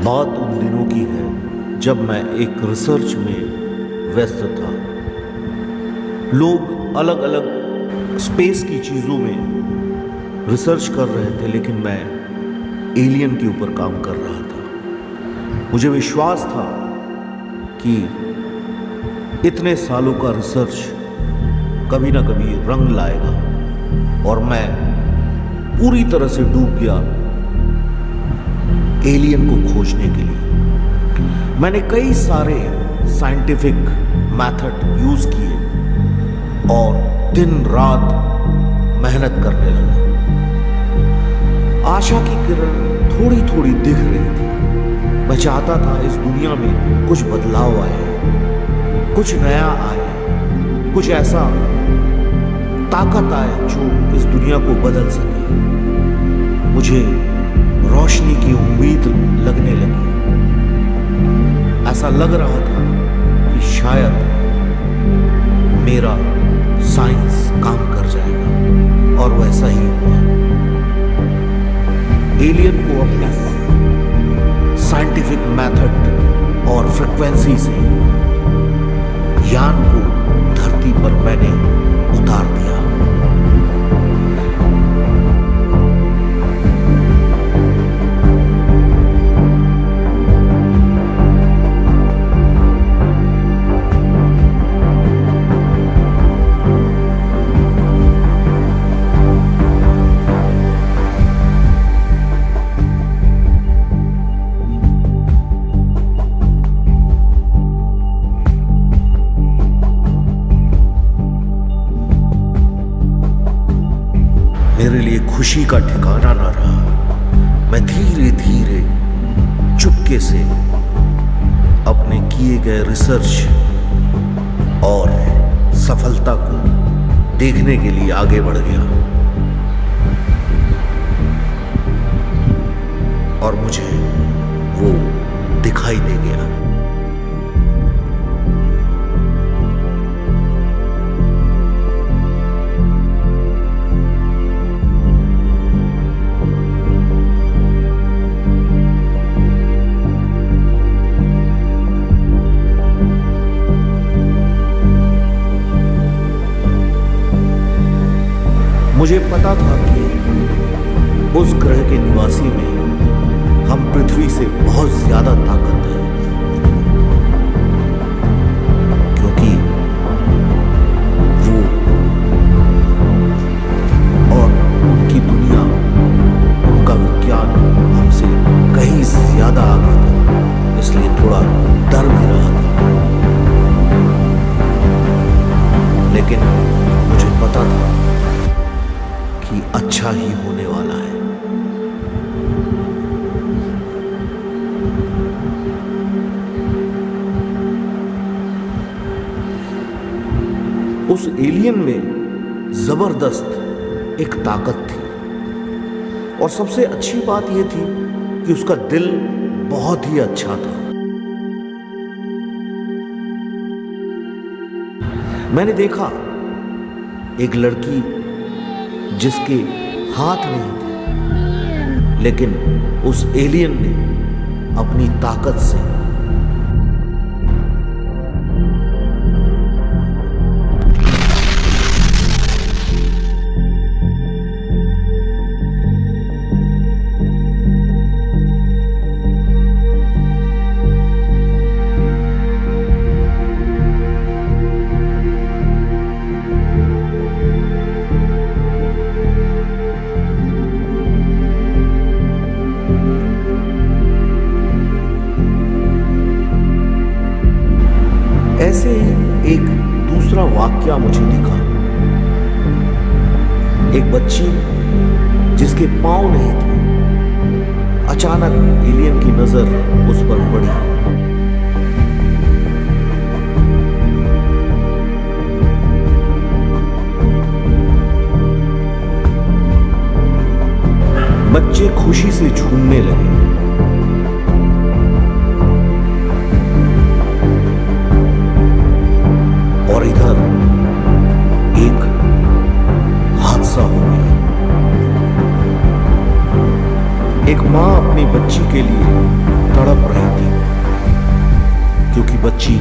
बात उन दिनों की है जब मैं एक रिसर्च में व्यस्त था। लोग अलग अलग स्पेस की चीज़ों में रिसर्च कर रहे थे, लेकिन मैं एलियन के ऊपर काम कर रहा था। मुझे विश्वास था कि इतने सालों का रिसर्च कभी ना कभी रंग लाएगा, और मैं पूरी तरह से डूब गया एलियन को खोजने के लिए। मैंने कई सारे साइंटिफिक मेथड यूज किए और दिन रात मेहनत करने लगा। आशा की किरण थोड़ी थोड़ी दिख रही थी। मैं चाहता था इस दुनिया में कुछ बदलाव आए, कुछ नया आए, कुछ ऐसा ताकत आए जो इस दुनिया को बदल सके। मुझे रोशनी की उम्मीद लगने लगी। ऐसा लग रहा था कि शायद मेरा साइंस काम कर जाएगा, और वैसा ही हुआ। एलियन को अपने साइंटिफिक मेथड और फ्रिक्वेंसी से यान को धरती पर मैंने उतार दिया। मेरे लिए खुशी का ठिकाना न रहा। मैं धीरे धीरे चुपके से अपने किए गए रिसर्च और सफलता को देखने के लिए आगे बढ़ गया, और मुझे वो दिखाई दे गया। मुझे पता था कि उस ग्रह के निवासी में हम पृथ्वी से बहुत ज्यादा ताकत है, क्योंकि वो और उनकी दुनिया, उनका विज्ञान हमसे कहीं ज्यादा आगे था। इसलिए थोड़ा डर भी रहा था, लेकिन मुझे पता था कि अच्छा ही होने वाला है। उस एलियन में जबरदस्त एक ताकत थी, और सबसे अच्छी बात यह थी कि उसका दिल बहुत ही अच्छा था। मैंने देखा एक लड़की जिसके हाथ नहीं थे, लेकिन उस एलियन ने अपनी ताकत से ऐसे ही एक दूसरा वाक्या मुझे दिखा। एक बच्ची जिसके पांव नहीं थे, अचानक एलियन की नजर उस पर पड़ी। बच्चे खुशी से झूमने लगे। और इधर एक हादसा हो गया। एक माँ अपनी बच्ची के लिए तड़प रही थी क्योंकि बच्ची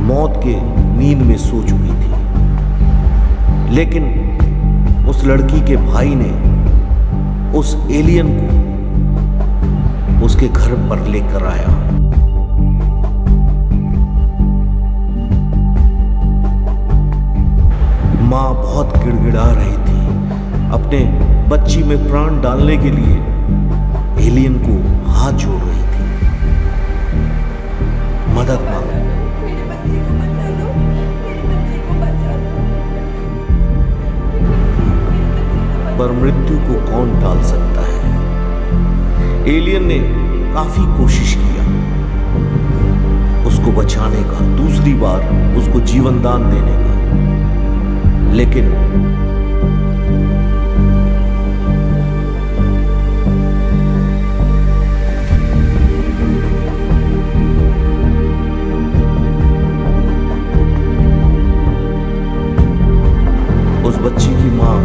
मौत के नींद में सो चुकी थी। लेकिन उस लड़की के भाई ने उस एलियन को उसके घर पर लेकर आया। मां बहुत गिड़गिड़ा रही थी, अपने बच्ची में प्राण डालने के लिए एलियन को हाथ जोड़ रही थी। मदद मांगो। मेरे बच्चे को बचा लो, मेरे बच्चे को बचा लो। पर मृत्यु को कौन टाल सकता है? एलियन ने काफी कोशिश किया उसको बचाने का, दूसरी बार उसको जीवन दान देने का, लेकिन उस बच्ची की मां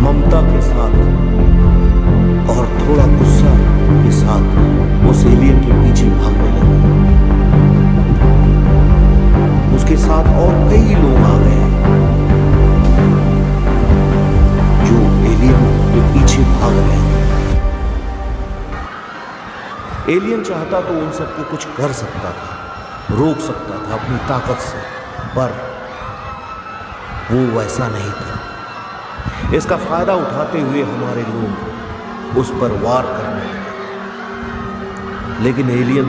ममता के साथ और थोड़ा गुस्सा के साथ उस एलियन के पीछे भागने लगी। उसके साथ और कई लोग आ गए जो एलियन के पीछे भाग रहे थे। एलियन चाहता तो उन सबको कुछ कर सकता था, रोक सकता था अपनी ताकत से, पर वो वैसा नहीं था। इसका फायदा उठाते हुए हमारे लोग उस पर वार करने लगे, लेकिन एलियन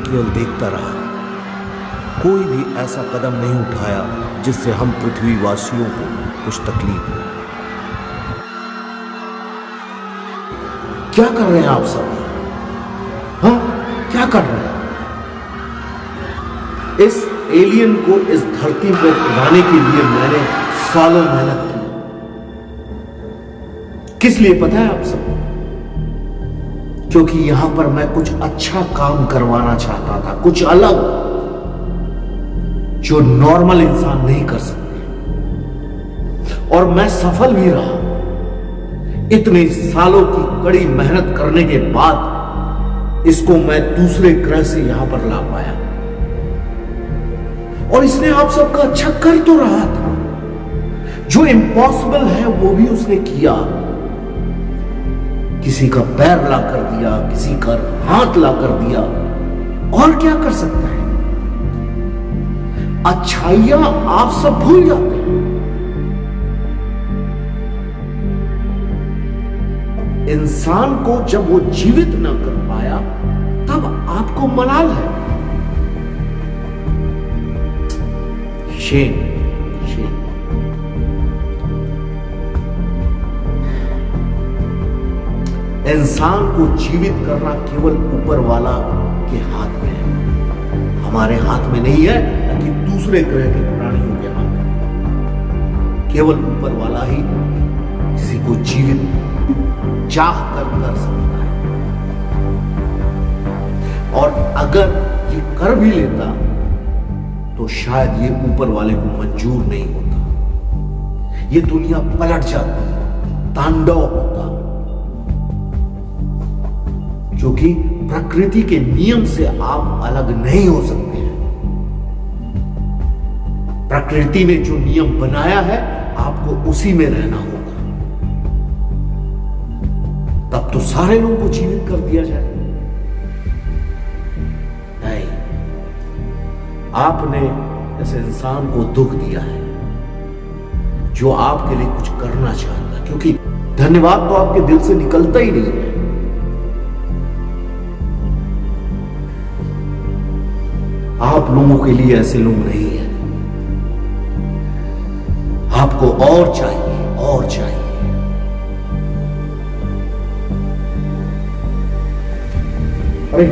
केवल देखता रहा। कोई भी ऐसा कदम नहीं उठाया जिससे हम पृथ्वीवासियों को कुछ तकलीफ हो। क्या कर रहे हैं आप सब? हाँ, क्या कर रहे हैं? इस एलियन को इस धरती पर लाने के लिए मैंने सालों मेहनत की। किस लिए पता है आप सब? क्योंकि यहां पर मैं कुछ अच्छा काम करवाना चाहता था, कुछ अलग, जो नॉर्मल इंसान नहीं कर सकते। और मैं सफल भी रहा। इतने सालों की कड़ी मेहनत करने के बाद इसको मैं दूसरे ग्रह से यहां पर ला पाया, और इसने आप सबका अच्छा कर तो रहा था। जो इम्पॉसिबल है वो भी उसने किया। किसी का पैर ला कर दिया, किसी का हाथ ला कर दिया, और क्या कर सकता है? अच्छाइयां आप सब भूल जाते हैं। इंसान को जब वो जीवित ना कर पाया तब आपको मलाल है। Shame, shame. इंसान को जीवित करना केवल ऊपर वाला के हाथ में है, हमारे हाथ में नहीं है, कि दूसरे ग्रह के प्राणियों के हाथ में। केवल ऊपर वाला ही किसी को जीवित चाह कर सकता है, और अगर ये कर भी लेता तो शायद ये ऊपर वाले को मंजूर नहीं होता। ये दुनिया पलट जाती, तांडव होता, क्योंकि प्रकृति के नियम से आप अलग नहीं हो सकते हैं। प्रकृति ने जो नियम बनाया है आपको उसी में रहना होगा। तब तो सारे लोगों को जीवित कर दिया जाए। नहीं, आपने इस इंसान को दुख दिया है जो आपके लिए कुछ करना चाहता, क्योंकि धन्यवाद तो आपके दिल से निकलता ही नहीं है। आप लोगों के लिए ऐसे लोग नहीं हैं। आपको और चाहिए, और चाहिए। अरे